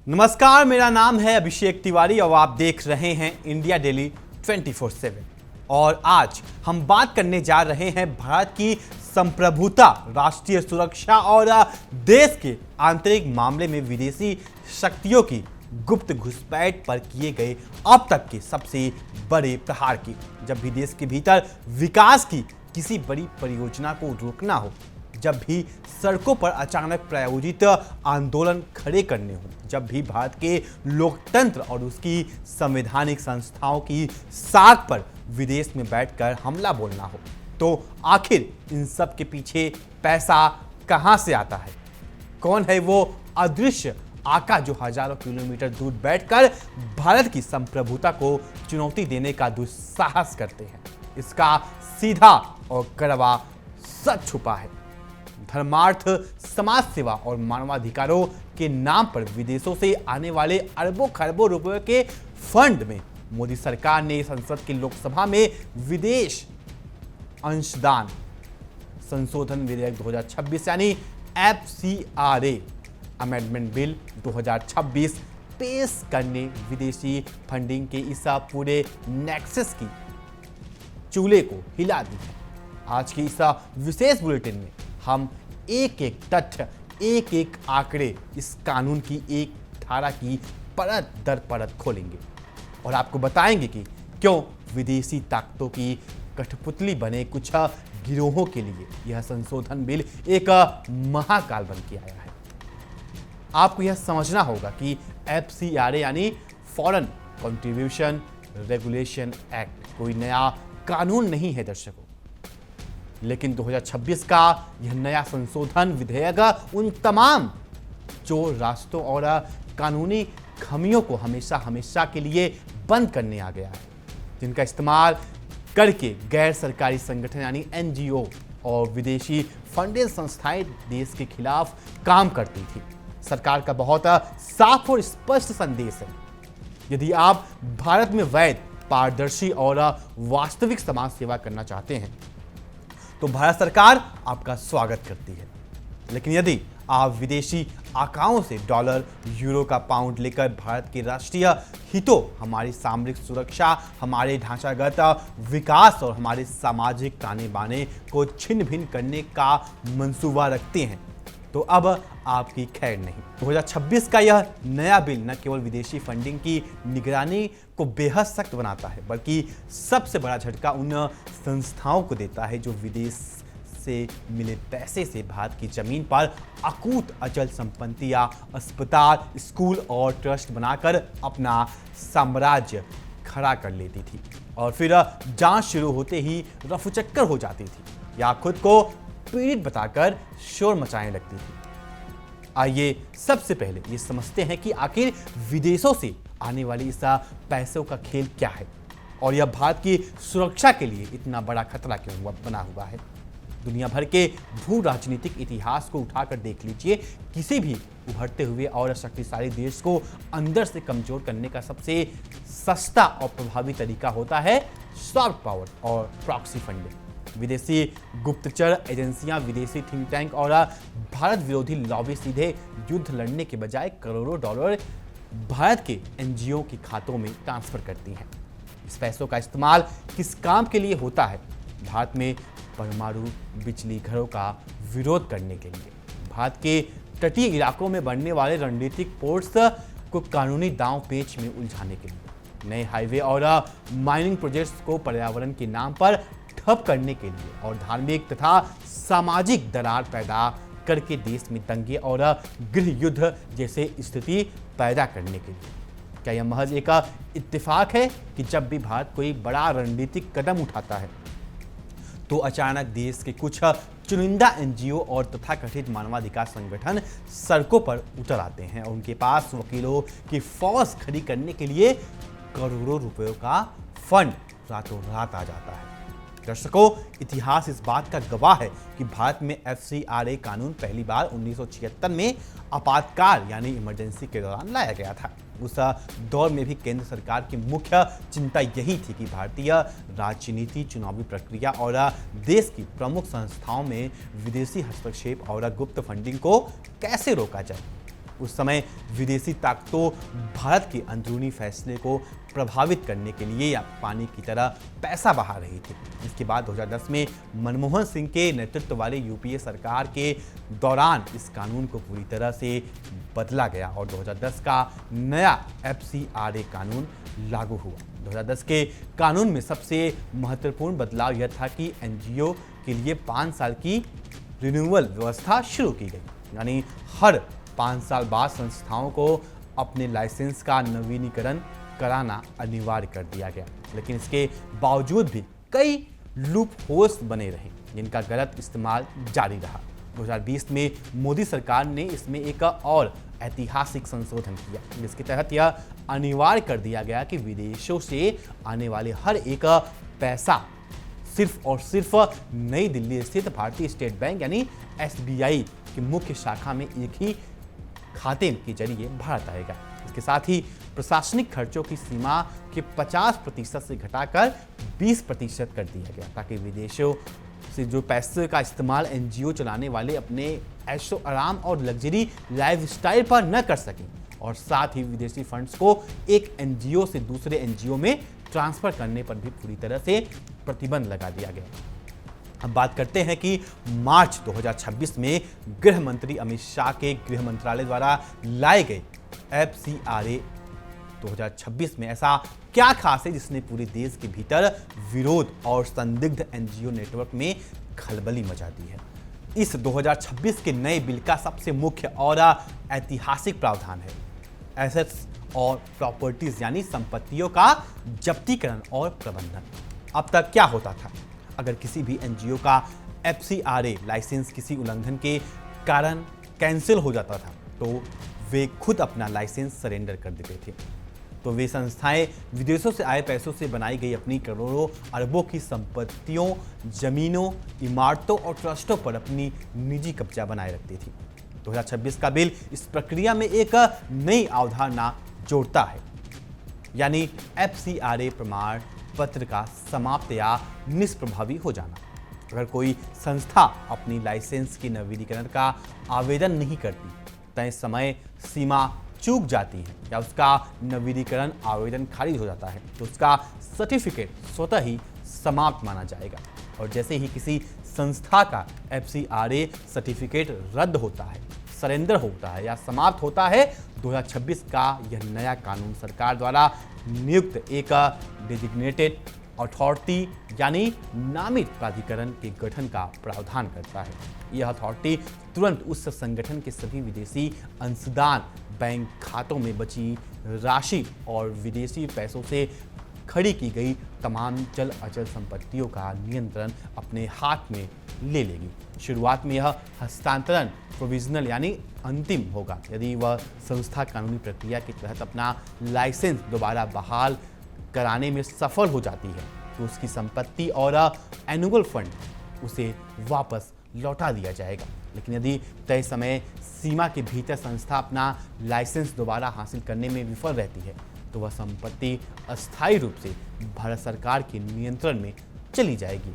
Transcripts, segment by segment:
नमस्कार, मेरा नाम है अभिषेक तिवारी और आप देख रहे हैं इंडिया डेली 24/7। और आज हम बात करने जा रहे हैं भारत की संप्रभुता, राष्ट्रीय सुरक्षा और देश के आंतरिक मामले में विदेशी शक्तियों की गुप्त घुसपैठ पर किए गए अब तक के सबसे बड़े प्रहार की। जब भी देश के भीतर विकास की किसी बड़ी परियोजना को रोकना हो, जब भी सड़कों पर अचानक प्रायोजित आंदोलन खड़े करने हो, जब भी भारत के लोकतंत्र और उसकी संवैधानिक संस्थाओं की साख पर विदेश में बैठकर हमला बोलना हो, तो आखिर इन सब के पीछे पैसा कहां से आता है? कौन है वो अदृश्य आका जो हजारों किलोमीटर दूर बैठकर भारत की संप्रभुता को चुनौती देने का दुस्साहस करते हैं? इसका सीधा और कड़वा सच छुपा है। धर्मार्थ, समाज सेवा और मानवाधिकारों के नाम पर विदेशों से आने वाले अरबों खरबों रुपयों के फंड में मोदी सरकार ने संसद की लोकसभा में विदेश अंशदान संशोधन विधेयक 2026 यानी FCRA अमेंडमेंट बिल 2026 पेश करने विदेशी फंडिंग के इस पूरे नेक्सस की चूल्हे को हिला दी है। आज की इस विशेष बुलेटिन में हम एक एक तथ्य, एक एक आंकड़े, इस कानून की एक धारा की परत दर परत खोलेंगे और आपको बताएंगे कि क्यों विदेशी ताकतों की कठपुतली बने कुछ गिरोहों के लिए यह संशोधन बिल एक महाकाल बन के आया है। आपको यह समझना होगा कि FCRA यानी फॉरेन कंट्रीब्यूशन रेगुलेशन एक्ट कोई नया कानून नहीं है दर्शकों, लेकिन 2026 का यह नया संशोधन विधेयक उन तमाम जो रास्तों और कानूनी खामियों को हमेशा हमेशा के लिए बंद करने आ गया है, जिनका इस्तेमाल करके गैर सरकारी संगठन यानी NGO और विदेशी फंडेड संस्थाएं देश के खिलाफ काम करती थी। सरकार का बहुत साफ और स्पष्ट संदेश है। यदि आप भारत में वैध, पारदर्शी और वास्तविक समाज सेवा करना चाहते हैं तो भारत सरकार आपका स्वागत करती है। लेकिन यदि आप विदेशी आकाओं से डॉलर, यूरो का पाउंड लेकर भारत के राष्ट्रीय हितों, हमारी सामरिक सुरक्षा, हमारे ढांचागत विकास और हमारे सामाजिक ताने बाने को छिन्न भिन्न करने का मंसूबा रखते हैं, तो अब आपकी खैर नहीं। 2026 का यह नया बिल न केवल विदेशी फंडिंग की निगरानी को बेहद सख्त बनाता है, बल्कि सबसे बड़ा झटका उन संस्थाओं को देता है जो विदेश से मिले पैसे से भारत की जमीन पर अकूत अचल संपत्ति या अस्पताल, स्कूल और ट्रस्ट बनाकर अपना साम्राज्य खड़ा कर लेती थी और फिर जांच शुरू होते ही रफूचक्कर हो जाती थी या खुद को पीड़ित बताकर शोर मचाने लगती थी। आइए सबसे पहले ये समझते हैं कि आखिर विदेशों से आने वाली इस पैसों का खेल क्या है और यह भारत की सुरक्षा के लिए इतना बड़ा खतरा क्यों बना हुआ है। दुनिया भर के भू राजनीतिक इतिहास को उठाकर देख लीजिए। किसी भी उभरते हुए और शक्तिशाली देश को अंदर से कमजोर करने का सबसे सस्ता और प्रभावी तरीका होता है सॉफ्ट पावर और प्रॉक्सी फंडिंग। विदेशी गुप्तचर एजेंसियां, विदेशी थिंक टैंक और भारत विरोधी लॉबी सीधे युद्ध लड़ने के बजाय करोड़ों डॉलर भारत के NGO के खातों में ट्रांसफर करती हैं। इस पैसों का इस्तेमाल किस काम के लिए होता है? भारत में परमाणु बिजली घरों का विरोध करने के लिए, भारत के तटीय इलाकों में बनने वाले रणनीतिक पोर्ट्स को कानूनी दांव पेच में उलझाने के लिए, नए हाईवे और माइनिंग प्रोजेक्ट्स को पर्यावरण के नाम पर ठप करने के लिए और धार्मिक तथा सामाजिक दरार पैदा करके देश में दंगे और गृह युद्ध जैसे स्थिति पैदा करने के लिए। क्या यह महज एक इत्तेफाक है कि जब भी भारत कोई बड़ा रणनीतिक कदम उठाता है तो अचानक देश के कुछ चुनिंदा NGO और तथाकथित मानवाधिकार संगठन सड़कों पर उतर आते हैं और उनके पास वकीलों की फौज खड़ी करने के लिए करोड़ों रुपयों का फंड रातों रात आ जाता है? दर्शकों, इतिहास इस बात का गवाह है कि भारत में FCRA कानून पहली बार 1976 में आपातकाल यानी इमरजेंसी के दौरान लाया गया था। उस दौर में भी केंद्र सरकार की मुख्य चिंता यही थी कि भारतीय राजनीति, चुनावी प्रक्रिया और देश की प्रमुख संस्थाओं में विदेशी हस्तक्षेप और गुप्त फंडिंग को कैसे रोका जाए। उस समय विदेशी ताकतों भारत के अंदरूनी फैसले को प्रभावित करने के लिए या पानी की तरह पैसा बहा रही थी। इसके बाद 2010 में मनमोहन सिंह के नेतृत्व वाले यूपीए सरकार के दौरान इस कानून को पूरी तरह से बदला गया और 2010 का नया FCRA कानून लागू हुआ। 2010 के कानून में सबसे महत्वपूर्ण बदलाव यह था कि एनजीओ के लिए 5 साल की रिन्यूअल व्यवस्था शुरू की गई, यानी हर 5 साल बाद संस्थाओं को अपने लाइसेंस का नवीनीकरण कराना अनिवार्य कर दिया गया। लेकिन इसके बावजूद भी कई लूप होल्स बने रहे जिनका गलत इस्तेमाल जारी रहा। 2020 में मोदी सरकार ने इसमें एक और ऐतिहासिक संशोधन किया, जिसके तहत यह अनिवार्य कर दिया गया कि विदेशों से आने वाले हर एक पैसा सिर्फ और सिर्फ नई दिल्ली स्थित भारतीय स्टेट बैंक यानी SBI की मुख्य शाखा में एक ही खाते के जरिए भारत आएगा। इसके साथ ही प्रशासनिक खर्चों की सीमा के 50% से घटाकर 20% कर दिया गया, ताकि विदेशों से जो पैसे का इस्तेमाल एनजीओ चलाने वाले अपने ऐशो आराम और लग्जरी लाइफस्टाइल पर न कर सकें, और साथ ही विदेशी फंड्स को एक एनजीओ से दूसरे एनजीओ में ट्रांसफर करने पर भी पूरी तरह से प्रतिबंध लगा दिया गया। अब बात करते हैं कि मार्च 2026 में गृह मंत्री अमित शाह के गृह मंत्रालय द्वारा लाए गए FCRA 2026 में ऐसा क्या खास है जिसने पूरे देश के भीतर विरोध और संदिग्ध एनजीओ नेटवर्क में खलबली मचा दी है। इस 2026 के नए बिल का सबसे मुख्य और ऐतिहासिक प्रावधान है एसेट्स और प्रॉपर्टीज यानी संपत्तियों का जब्तीकरण और प्रबंधन। अब तक क्या होता था, अगर किसी भी एनजीओ का FCRA लाइसेंस किसी उल्लंघन के कारण कैंसिल हो जाता था तो वे खुद अपना लाइसेंस सरेंडर कर देते थे। तो वे संस्थाएं विदेशों से आए पैसों से बनाई गई अपनी करोड़ों अरबों की संपत्तियों, जमीनों, इमारतों और ट्रस्टों पर अपनी निजी कब्जा बनाए रखती थी। 2026 का बिल इस प्रक्रिया में एक नई अवधारणा जोड़ता है, यानी FCRA प्रमाण पत्र का समाप्त या निष्प्रभावी हो जाना। अगर कोई संस्था अपनी लाइसेंस के नवीनीकरण का आवेदन नहीं करती, तय समय सीमा चूक जाती है या उसका नवीनीकरण आवेदन खारिज हो जाता है, तो उसका सर्टिफिकेट स्वतः ही समाप्त माना जाएगा। और जैसे ही किसी संस्था का FCRA सर्टिफिकेट रद्द होता है, सरेंडर होता है या समाप्त होता है, 2026 का यह नया कानून सरकार द्वारा नियुक्त एक डेजिग्नेटेड अथॉरिटी यानी नामित प्राधिकरण के गठन का प्रावधान करता है। यह अथॉरिटी तुरंत उस संगठन के सभी विदेशी अंशदान, बैंक खातों में बची राशि और विदेशी पैसों से खड़ी की गई तमाम चल अचल संपत्तियों का नियंत्रण अपने हाथ में ले लेगी। शुरुआत में यह हस्तांतरण प्रोविजनल यानी अंतिम होगा। यदि वह संस्था कानूनी प्रक्रिया के तहत अपना लाइसेंस दोबारा बहाल कराने में सफल हो जाती है तो उसकी संपत्ति और एनुअल फंड उसे वापस लौटा दिया जाएगा। लेकिन यदि तय समय सीमा के भीतर संस्था अपना लाइसेंस दोबारा हासिल करने में विफल रहती है तो वह संपत्ति अस्थायी रूप से भारत सरकार के नियंत्रण में चली जाएगी।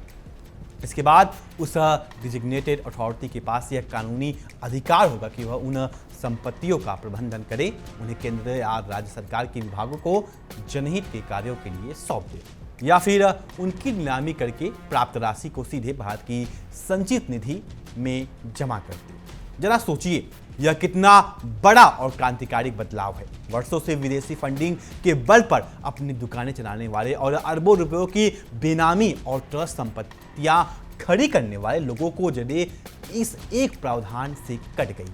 इसके बाद उस डिजिग्नेटेड अथॉरिटी के पास यह कानूनी अधिकार होगा कि वह उन संपत्तियों का प्रबंधन करे, उन्हें केंद्र या राज्य सरकार के विभागों को जनहित के कार्यों के लिए सौंप दे या फिर उनकी नीलामी करके प्राप्त राशि को सीधे भारत की संचित निधि में जमा कर दे। जरा सोचिए यह कितना बड़ा और क्रांतिकारी बदलाव है। वर्षों से विदेशी फंडिंग के बल पर अपनी दुकानें चलाने वाले और अरबों रुपयों की बेनामी और ट्रस्ट संपत्तियां खड़ी करने वाले लोगों को जड़ें इस एक प्रावधान से कट गई।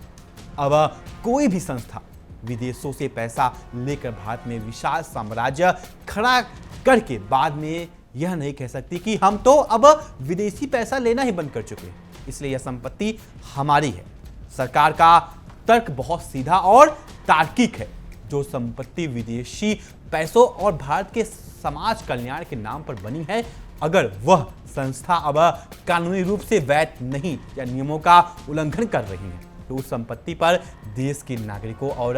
अब कोई भी संस्था विदेशों से पैसा लेकर भारत में विशाल साम्राज्य खड़ा करके बाद में यह नहीं कह सकती कि हम तो अब विदेशी पैसा लेना ही बंद कर चुके हैं, इसलिए यह संपत्ति हमारी है। सरकार का तर्क बहुत सीधा और तार्किक है। जो संपत्ति विदेशी पैसों और भारत के समाज कल्याण के नाम पर बनी है, अगर वह संस्था अब कानूनी रूप से वैध नहीं या नियमों का उल्लंघन कर रही है तो उस संपत्ति पर देश के नागरिकों और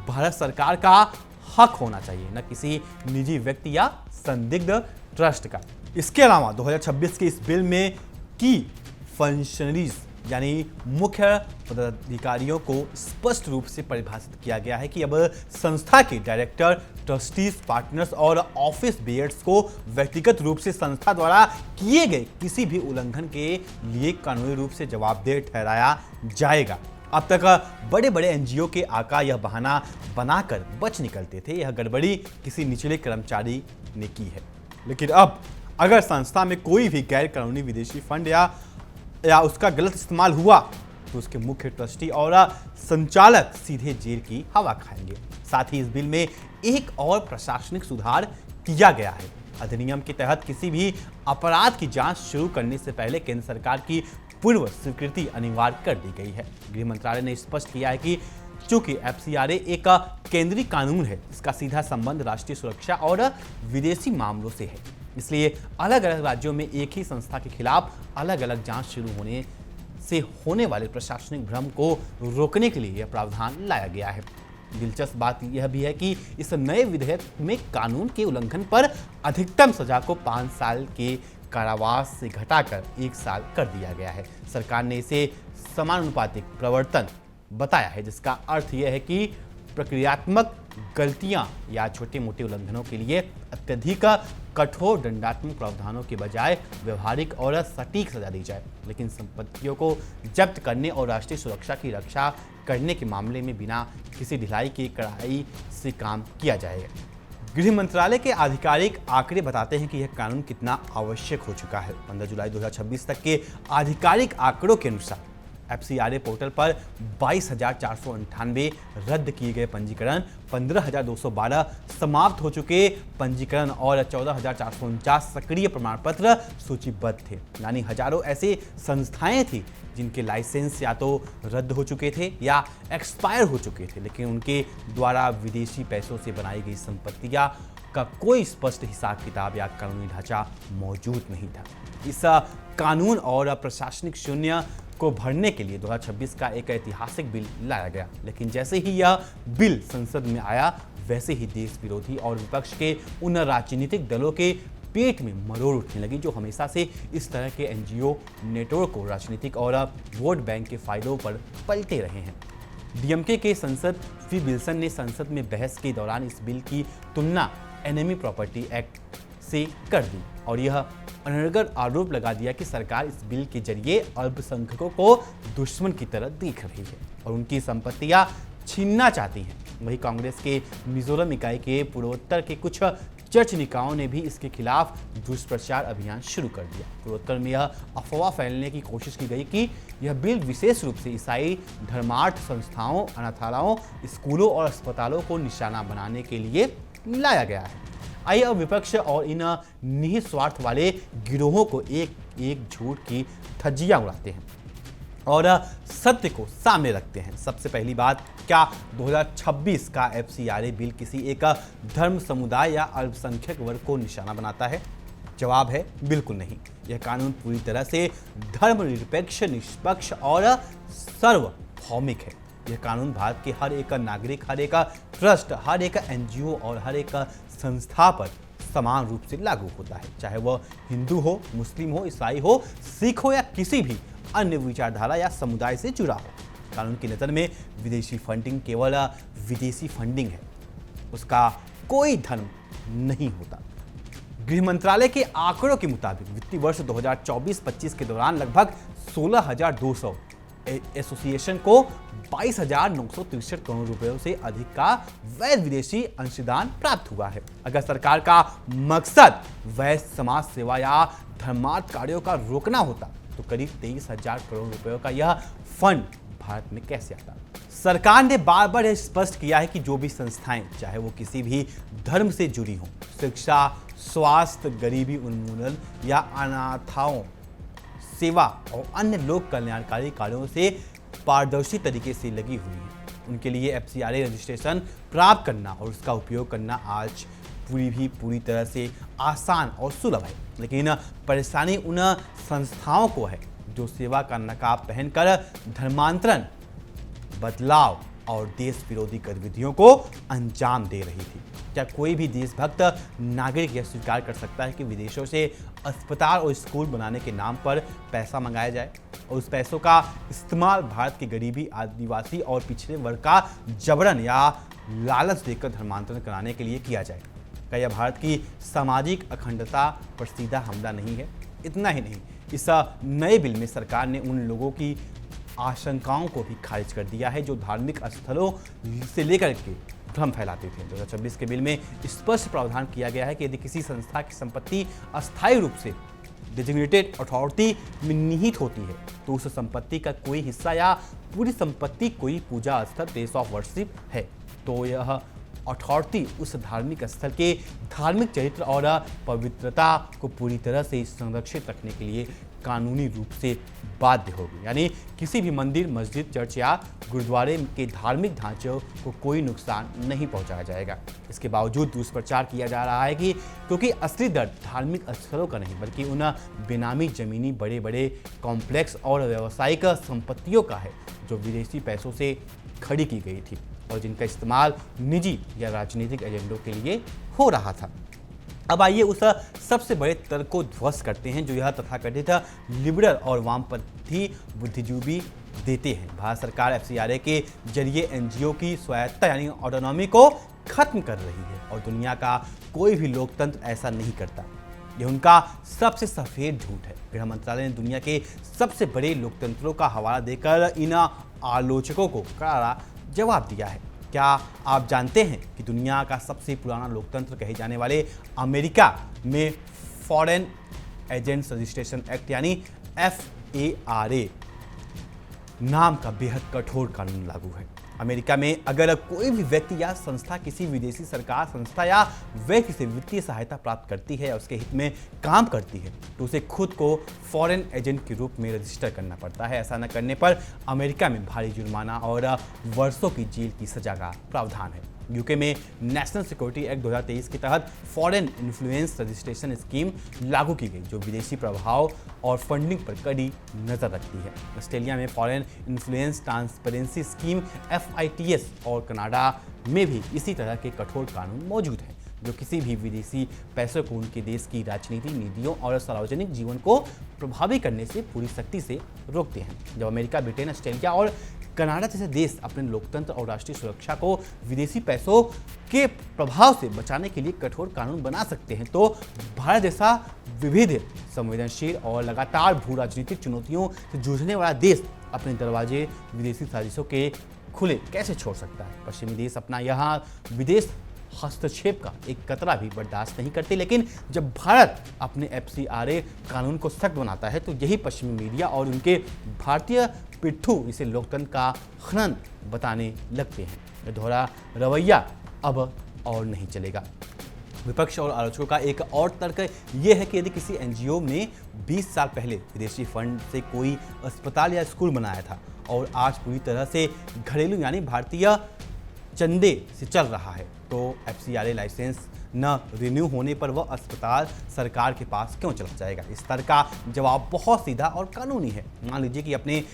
भारत सरकार का हक होना चाहिए, न किसी निजी व्यक्ति या संदिग्ध ट्रस्ट का। इसके अलावा 2026 के इस बिल में की फंक्शनरीज यानी मुख्य पदाधिकारियों को स्पष्ट रूप से परिभाषित किया गया है कि अब संस्था के डायरेक्टर, ट्रस्टीज, पार्टनर्स और ऑफिस बेयर्स को व्यक्तिगत रूप से संस्था द्वारा किए गए किसी भी उल्लंघन के लिए कानूनी रूप से जवाबदेह ठहराया जाएगा। अब तक बड़े बड़े एनजीओ के आका यह बहाना बनाकर बच निकलते थे, यह गड़बड़ी किसी निचले कर्मचारी ने की है। लेकिन अब अगर संस्था में कोई भी गैर कानूनी विदेशी फंड या उसका गलत इस्तेमाल हुआ तो उसके मुख्य ट्रस्टी और संचालक सीधे जेल की हवा खाएंगे। साथ ही इस बिल में एक और प्रशासनिक सुधार किया गया है। अधिनियम के तहत किसी भी अपराध की जांच शुरू करने से पहले केंद्र सरकार की पूर्व स्वीकृति अनिवार्य कर दी गई है। गृह मंत्रालय ने स्पष्ट किया है कि चूंकि एफसीआरए एक केंद्रीय कानून है, इसका सीधा संबंध राष्ट्रीय सुरक्षा और विदेशी मामलों से है, इसलिए अलग अलग राज्यों में एक ही संस्था के खिलाफ अलग अलग जांच शुरू होने से होने वाले प्रशासनिक भ्रम को रोकने के लिए यह प्रावधान लाया गया है। दिलचस्प बात यह भी है कि इस नए विधेयक में कानून के उल्लंघन पर अधिकतम सजा को 5 साल के कारावास से घटाकर 1 साल कर दिया गया है। सरकार ने इसे समानुपातिक प्रवर्तन बताया है, जिसका अर्थ यह है कि प्रक्रियात्मक गलतियां या छोटे मोटे उल्लंघनों के लिए अत्यधिक कठोर दंडात्मक प्रावधानों के बजाय व्यवहारिक और सटीक सजा दी जाए, लेकिन संपत्तियों को जब्त करने और राष्ट्रीय सुरक्षा की रक्षा करने के मामले में बिना किसी ढिलाई की कड़ाई से काम किया जाएगा। गृह मंत्रालय के आधिकारिक आंकड़े बताते हैं कि यह कानून कितना आवश्यक हो चुका है। 15 जुलाई 2026 तक के आधिकारिक आंकड़ों के अनुसार एफसीआरए पोर्टल पर 22,498 रद्द किए गए पंजीकरण, 15,212 समाप्त हो चुके पंजीकरण और 14,449 सक्रिय प्रमाण पत्र सूचीबद्ध थे। यानी हजारों ऐसे संस्थाएं थी जिनके लाइसेंस या तो रद्द हो चुके थे या एक्सपायर हो चुके थे, लेकिन उनके द्वारा विदेशी पैसों से बनाई गई संपत्तियां का कोई स्पष्ट हिसाब किताब या कानूनी ढांचा मौजूद नहीं था। इस कानून और प्रशासनिक शून्य को भरने के लिए 2026 का एक ऐतिहासिक बिल लाया गया, लेकिन जैसे ही यह बिल संसद में आया वैसे ही देश विरोधी और विपक्ष के उन राजनीतिक दलों के पेट में मरोड़ उठने लगी जो हमेशा से इस तरह के एनजीओ नेटवर्क को राजनीतिक और वोट बैंक के फायदों पर पलटे रहे हैं। डीएमके के सांसद वी विल्सन ने संसद में बहस के दौरान इस बिल की तुलना एनिमी प्रॉपर्टी एक्ट से कर दी और यह अनर्गल आरोप लगा दिया कि सरकार इस बिल के जरिए अल्पसंख्यकों को दुश्मन की तरह देख रही है और उनकी संपत्तियां छीनना चाहती हैं। वहीं कांग्रेस के मिजोरम इकाई के पूर्वोत्तर के कुछ चर्च निकायों ने भी इसके खिलाफ दुष्प्रचार अभियान शुरू कर दिया। पूर्वोत्तर में यह अफवाह फैलने की कोशिश की गई कि यह बिल विशेष रूप से ईसाई धर्मार्थ संस्थाओं, अनाथालयों, स्कूलों और अस्पतालों को निशाना बनाने के लिए लाया गया है। आइए अब विपक्ष और इन निहित स्वार्थ वाले गिरोहों को एक एक झूठ की धज्जियां उड़ाते हैं और सत्य को सामने रखते हैं। सबसे पहली बात, क्या 2026 का एफसीआरए बिल किसी एक धर्म समुदाय या अल्पसंख्यक वर्ग को निशाना बनाता है? जवाब है बिल्कुल नहीं। यह कानून पूरी तरह से धर्मनिरपेक्ष, निष्पक्ष और सार्वभौमिक है। यह कानून भारत के हर एक नागरिक, हर एक ट्रस्ट, हर एक एनजीओ और हर एक संस्था पर समान रूप से लागू होता है, चाहे वह हिंदू हो, मुस्लिम हो, ईसाई हो, सिख हो या किसी भी अन्य विचारधारा या समुदाय से जुड़ा हो। कानून की नज़र में विदेशी फंडिंग केवल विदेशी फंडिंग है, उसका कोई धर्म नहीं होता। गृह मंत्रालय के आंकड़ों के मुताबिक वित्तीय वर्ष 2024-25 के दौरान लगभग 16,200 एसोसिएशन को 22,963 करोड़ रुपयों से अधिक का वैध विदेशी अंशदान प्राप्त हुआ है। अगर सरकार का मकसद वैध समाज सेवा या धर्मार्थ कार्यों का रोकना होता तो करीब 23,000 करोड़ रुपयों का यह फंड भारत में कैसे आता? सरकार ने बार बार यह स्पष्ट किया है कि जो भी संस्थाएं, चाहे वो किसी भी धर्म से जुड़ी हों, शिक्षा, स्वास्थ्य, गरीबी उन्मूलन या अनाथाओं सेवा और अन्य लोक कल्याणकारी कार्यों से पारदर्शी तरीके से लगी हुई है, उनके लिए एफसीआरए रजिस्ट्रेशन प्राप्त करना और उसका उपयोग करना आज पूरी तरह से आसान और सुलभ है। लेकिन परेशानी उन संस्थाओं को है जो सेवा का नकाब पहनकर धर्मांतरण, बदलाव और देश विरोधी गतिविधियों को अंजाम दे रही थी। क्या कोई भी देशभक्त नागरिक यह स्वीकार कर सकता है कि विदेशों से अस्पताल और स्कूल बनाने के नाम पर पैसा मंगाया जाए और उस पैसों का इस्तेमाल भारत के गरीबी, आदिवासी और पिछड़े वर्ग का जबरन या लालच देकर धर्मांतरण कराने के लिए किया जाए? क्या यह भारत की सामाजिक अखंडता पर सीधा हमला नहीं है? इतना ही नहीं, इस नए बिल में सरकार ने उन लोगों की आशंकाओं को भी खारिज कर दिया है जो धार्मिक स्थलों से लेकर के भ्रम फैलाते थे। 2026 के बिल में स्पष्ट प्रावधान किया गया है कि यदि किसी संस्था की संपत्ति अस्थायी रूप से डेजिग्नेटेड अथॉरिटी में निहित होती है तो उस संपत्ति का कोई हिस्सा या पूरी संपत्ति कोई पूजा स्थल, प्लेस ऑफ वर्शिप है तो यह अथॉरिटी उस धार्मिक स्थल के धार्मिक चरित्र और पवित्रता को पूरी तरह से संरक्षित रखने के लिए कानूनी रूप से बाध्य होगी। यानी किसी भी मंदिर, मस्जिद, चर्च या गुरुद्वारे के धार्मिक ढांचों को कोई नुकसान नहीं पहुंचाया जाएगा। इसके बावजूद दुष्प्रचार किया जा रहा है कि क्योंकि असली दर्द धार्मिक स्थलों का नहीं बल्कि उन बेनामी जमीनी बड़े बड़े कॉम्प्लेक्स और व्यावसायिक संपत्तियों का है जो विदेशी पैसों से खड़ी की गई थी और जिनका इस्तेमाल निजी या राजनीतिक एजेंडों के लिए हो रहा था। अब आइए उस सबसे बड़े तर्क को ध्वस्त करते हैं जो यह तथाकथित लिबरल और वामपंथी बुद्धिजीवी देते हैं। भारत सरकार FCRA के जरिए NGO की स्वायत्तता यानी ऑटोनॉमी को खत्म कर रही है और दुनिया का कोई भी लोकतंत्र ऐसा नहीं करता। यह उनका सबसे सफेद झूठ है। गृह मंत्रालय ने दुनिया के सबसे बड़े लोकतंत्रों का हवाला देकर इन आलोचकों को करारा जवाब दिया है। क्या आप जानते हैं कि दुनिया का सबसे पुराना लोकतंत्र कहे जाने वाले अमेरिका में फॉरेन एजेंट्स रजिस्ट्रेशन एक्ट यानी FARA नाम का बेहद कठोर कानून लागू है। अमेरिका में अगर कोई भी व्यक्ति या संस्था किसी विदेशी सरकार, संस्था या व्यक्ति से वित्तीय सहायता प्राप्त करती है या उसके हित में काम करती है तो उसे खुद को फॉरेन एजेंट के रूप में रजिस्टर करना पड़ता है। ऐसा न करने पर अमेरिका में भारी जुर्माना और वर्षों की जेल की सजा का प्रावधान है। यूके में नेशनल सिक्योरिटी एक्ट 2023 के तहत फॉरेन इन्फ्लुएंस रजिस्ट्रेशन स्कीम लागू की गई जो विदेशी प्रभाव और फंडिंग पर कड़ी नजर रखती है। ऑस्ट्रेलिया में foreign influence transparency scheme FITS और कनाडा में भी इसी तरह के कठोर कानून मौजूद हैं जो किसी भी विदेशी पैसों को उनके देश की राजनीति, नीतियों और सार्वजनिक जीवन को प्रभावित करने से पूरी सख्ती से रोकते हैं। जब अमेरिका, ब्रिटेन, ऑस्ट्रेलिया और कनाडा जैसे देश अपने लोकतंत्र और राष्ट्रीय सुरक्षा को विदेशी पैसों के प्रभाव से बचाने के लिए कठोर कानून बना सकते हैं तो भारत जैसा विविध, संवेदनशील और लगातार भू राजनीतिक चुनौतियों से जूझने वाला देश अपने दरवाजे विदेशी साजिशों के खुले कैसे छोड़ सकता है? पश्चिमी देश अपना यहाँ विदेश हस्तक्षेप का एक कतरा भी बर्दाश्त नहीं करते, लेकिन जब भारत अपने FCRA कानून को सख्त बनाता है तो यही पश्चिमी मीडिया और उनके भारतीय पिट्ठू इसे लोकतंत्र का खनन बताने लगते हैं। यह दोहरा रवैया अब और नहीं चलेगा। विपक्ष और आलोचकों का एक और तर्क यह है कि यदि किसी NGO ने 20 साल पहले विदेशी फंड से कोई अस्पताल या स्कूल बनाया था और आज पूरी तरह से घरेलू यानी भारतीय चंदे से चल रहा है तो FCRA लाइसेंस न रिन्यू होने पर वह अस्पताल सरकार के पास क्यों चला जाएगा? इस तरह का जवाब बहुत सीधा और कानूनी है। मान लीजिए कि अपने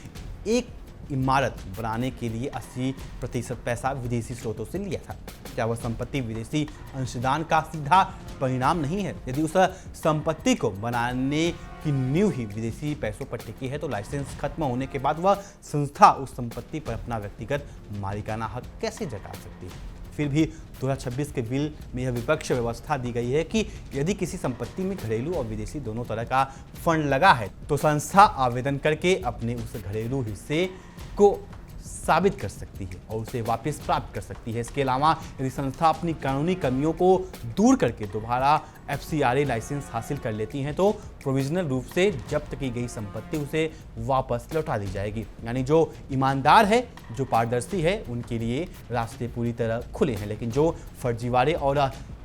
एक इमारत बनाने के लिए 80% पैसा विदेशी स्रोतों से लिया था। क्या वह संपत्ति विदेशी अंशदान का सीधा परिणाम नहीं है? यदि उस संपत्ति को बनाने की नींव ही विदेशी पैसों पर टिकी है तो लाइसेंस खत्म होने के बाद वह संस्था उस संपत्ति पर अपना व्यक्तिगत मालिकाना हक कैसे जता सकती है? फिर भी 2026 के बिल में यह विपक्ष व्यवस्था दी गई है कि यदि किसी संपत्ति में घरेलू और विदेशी दोनों तरह का फंड लगा है तो संस्था आवेदन करके अपने उस घरेलू हिस्से को साबित कर सकती है और उसे वापस प्राप्त कर सकती है। इसके अलावा यदि संस्था अपनी कानूनी कमियों को दूर करके दोबारा FCRA लाइसेंस हासिल कर लेती हैं तो प्रोविजनल रूप से जब्त की गई संपत्ति उसे वापस लौटा दी जाएगी। यानी जो ईमानदार है, जो पारदर्शी है, उनके लिए रास्ते पूरी तरह खुले हैं, लेकिन जो फर्जीवाड़े और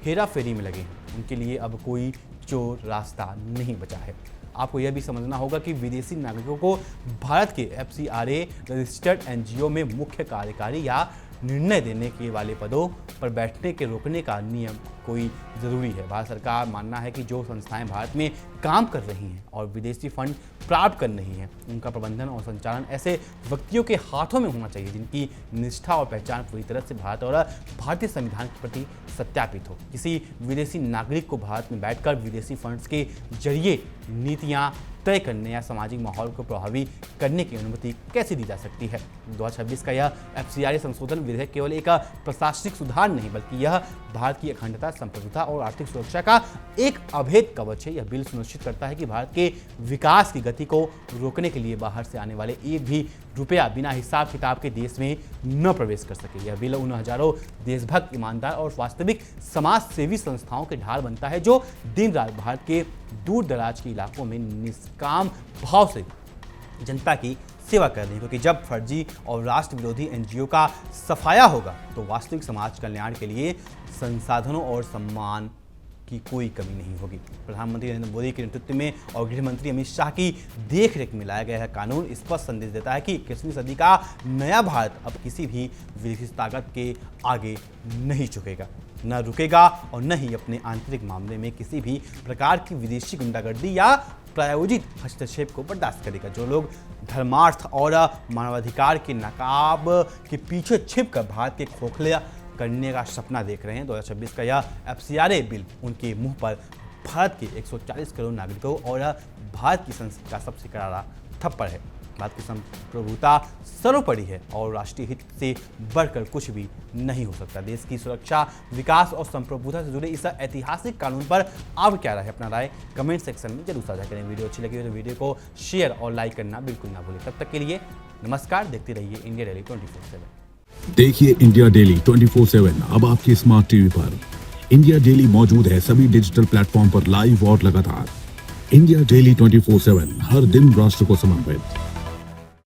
हेरा फेरी में लगे हैं उनके लिए अब कोई चोर रास्ता नहीं बचा है। आपको यह भी समझना होगा कि विदेशी नागरिकों को भारत के FCRA रजिस्टर्ड NGO में मुख्य कार्यकारी या निर्णय देने के वाले पदों पर बैठने के रोकने का नियम कोई ज़रूरी है। भारत सरकार मानना है कि जो संस्थाएं भारत में काम कर रही हैं और विदेशी फंड प्राप्त कर रही हैं, उनका प्रबंधन और संचालन ऐसे व्यक्तियों के हाथों में होना चाहिए जिनकी निष्ठा और पहचान पूरी तरह से भारत और भारतीय संविधान के प्रति सत्यापित हो। किसी विदेशी नागरिक को भारत में बैठकर विदेशी फंड्स के जरिए नीतियाँ तय करने या सामाजिक माहौल को प्रभावी करने की अनुमति कैसे दी जा सकती है। 2026 का यह FCRA संशोधन विधेयक केवल एक प्रशासनिक सुधार नहीं बल्कि यह भारत की अखंडता, संप्रभुता और आर्थिक सुरक्षा का एक अभेद कवच है। यह बिल सुनिश्चित करता है कि भारत के विकास की गति को रोकने के लिए बाहर से आने वाले एक भी रुपया बिना हिसाब किताब के देश में न प्रवेश कर सके। यह बिल उन हजारों देशभक्त, ईमानदार और वास्तविक समाज सेवी संस्थाओं के ढाल बनता है जो दिन रात भारत के दूर दराज के इलाकों में निष्काम भाव से जनता की सेवा कर रही है, क्योंकि जब फर्जी और राष्ट्र विरोधी NGO का सफाया होगा तो वास्तविक समाज कल्याण के लिए संसाधनों और सम्मान की कोई कमी नहीं होगी। प्रधानमंत्री नरेंद्र मोदी के नेतृत्व में और गृह मंत्री अमित शाह की देखरेख में लाया गया यह कानून स्पष्ट संदेश देता है कि 21वीं सदी का नया भारत अब किसी भी विदेशी ताकत के आगे नहीं झुकेगा, न रुकेगा और न ही अपने आंतरिक मामले में किसी भी प्रकार की विदेशी गुंडागर्दी या प्रायोजित हस्तक्षेप को बर्दाश्त करेगा। जो लोग धर्मार्थ और मानवाधिकार के नकाब के पीछे छिपकर भारत के खोखले करने का सपना देख रहे हैं, 2026 का यह FCRA बिल उनके मुंह पर भारत के 140 करोड़ नागरिकों और भारत की संसद का सबसे करारा थप्पड़ है। भारत की संप्रभुता सर्वोपरि है और राष्ट्रीय हित से बढ़कर कुछ भी नहीं हो सकता। देश की सुरक्षा, विकास और संप्रभुता से जुड़े इस ऐतिहासिक कानून पर आप क्या राय है? अपना राय कमेंट सेक्शन में जरूर साझा करें। वीडियो अच्छी लगी हो तो वीडियो को शेयर और लाइक करना बिल्कुल ना भूलें। तब तक के लिए नमस्कार, देखते रहिए इंडिया डेली 24/7। देखिए इंडिया डेली 24/7 अब आपके स्मार्ट टीवी पर। इंडिया डेली मौजूद है सभी डिजिटल प्लेटफॉर्म पर लाइव और लगातार। इंडिया डेली 24/7 हर दिन राष्ट्र को समर्पित।